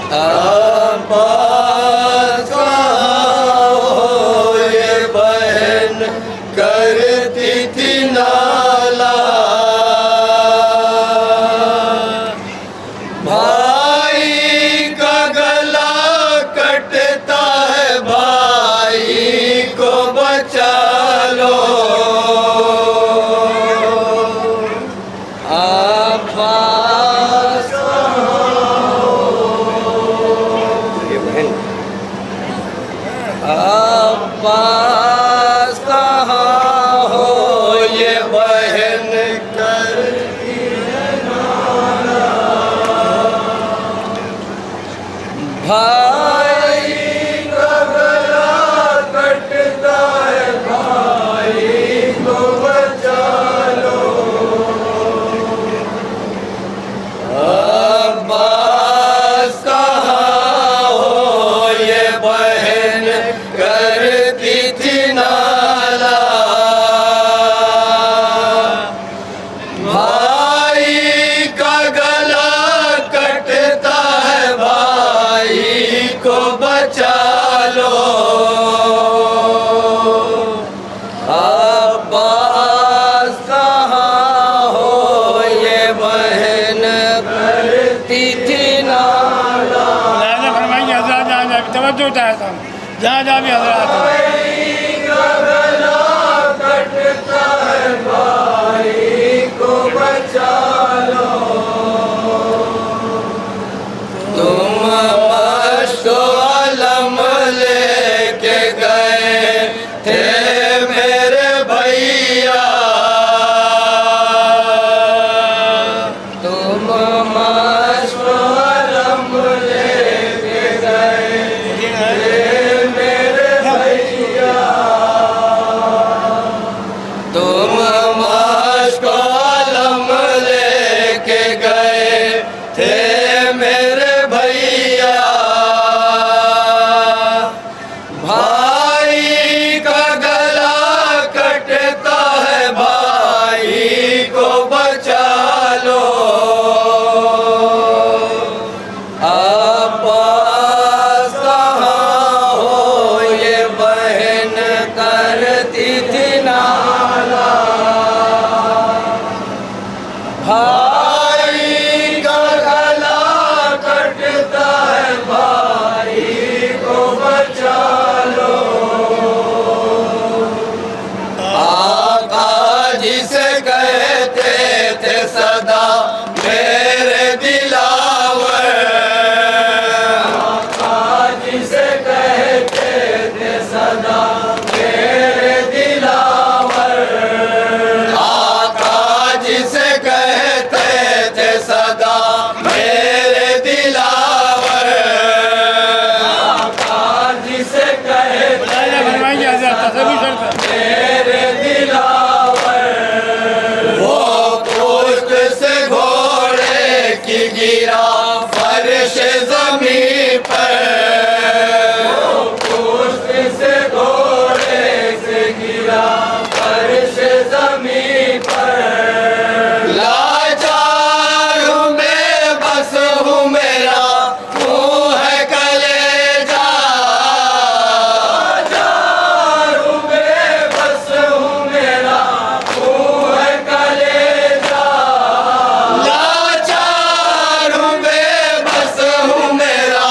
अब्बास कहाँ हो ये बहन करती थी नाला। भाई का गला कटता है भाई को बचा लो। अब्बास अब्बास कहाँ हो ये बहन करती है नाला। भाई का गला कटता है भाई को बचा लो। अब्बास कहाँ हो ये बहन करती थी नाला। भाई का गला कटता है भाई को बचा लो। अब्बास कहाँ हो ये बहन करती थी नाला। फरमाइए हजरात जहाँ जहाँ भी तवज्जो चाहता हूँ, जहाँ जहाँ भी हजरात हो। भाई का गला कटता है भाई को बचा लो। तुम मश्क अलम लेके गए थे मेरे भैया। तुम मश्क अलम लेके गए थे मेरे भैया। तुम मश्क अलम लेके गए थे मेरे भैया। भाई का गला कटता है भाई को बचा लो। अब्बास कहाँ हो ये बहन करती थी नाला। भाई का गला कटता है भाई को बचा लो। आका जिसे कहते थे सदा मेरे दिलावर। आका जिसे कहते थे सदा मेरे दिलावर। आका जिसे कहते थे सदा मेरे दिलावर। आका जिसे कहते फरमाइए हजरात तसव्वुर शर्त है। मेरे दिलावर। वो पुष्ट से घोड़े की गिरा फर्श ज़मीं पर। वो पुष्ट से घोड़े से गिरा फर्श ज़मीं पर। लाचार हूँ बेबस हूँ मेरा मुँह है कलेजा। लाचार हूँ बेबस हूँ मेरा मुँह है कलेजा। लाचार हूँ बेबस हूँ मेरा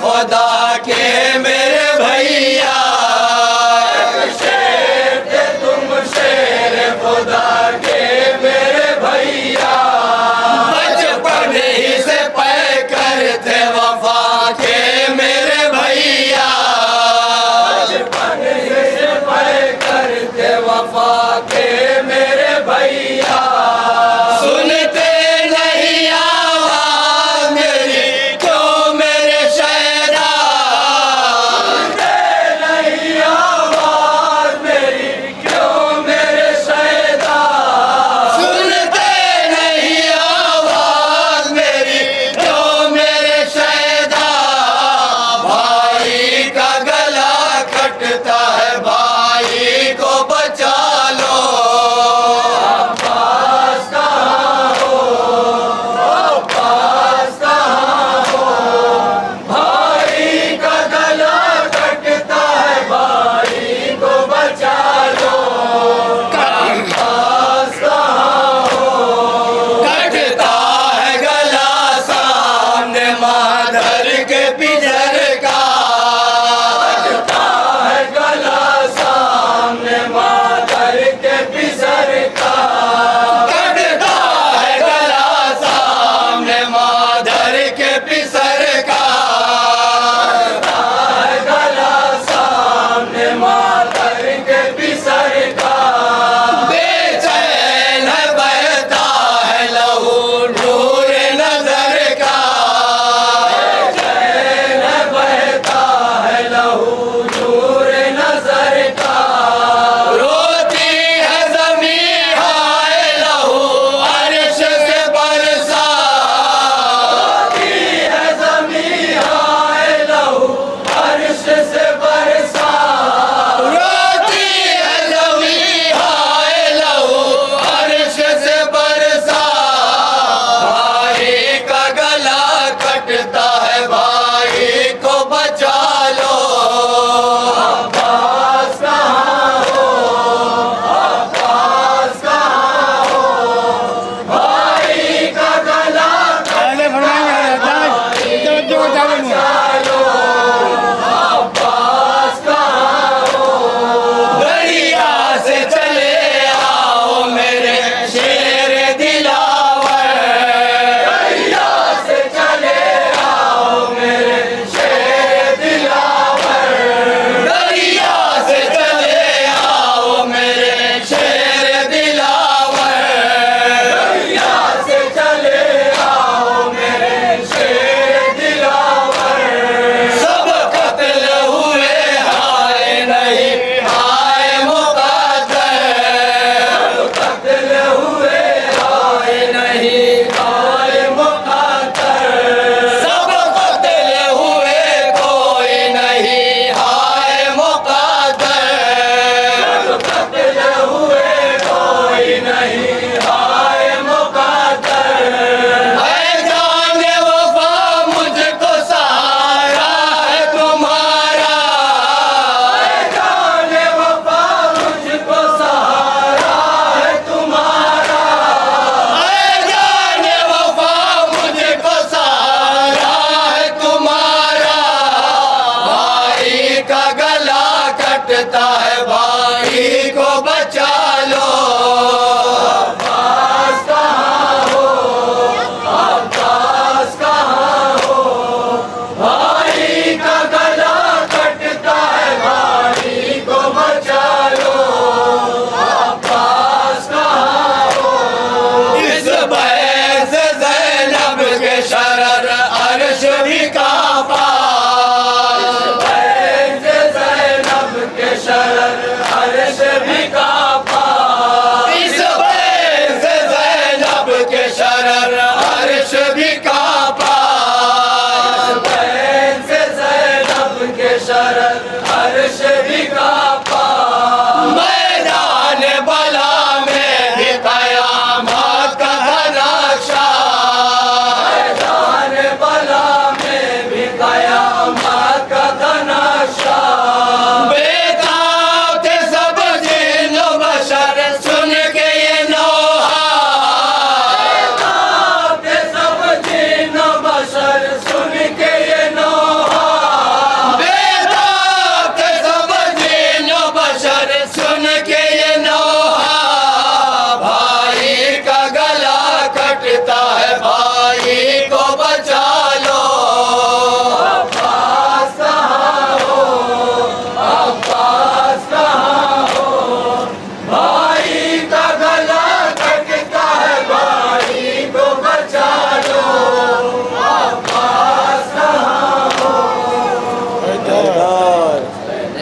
खुदा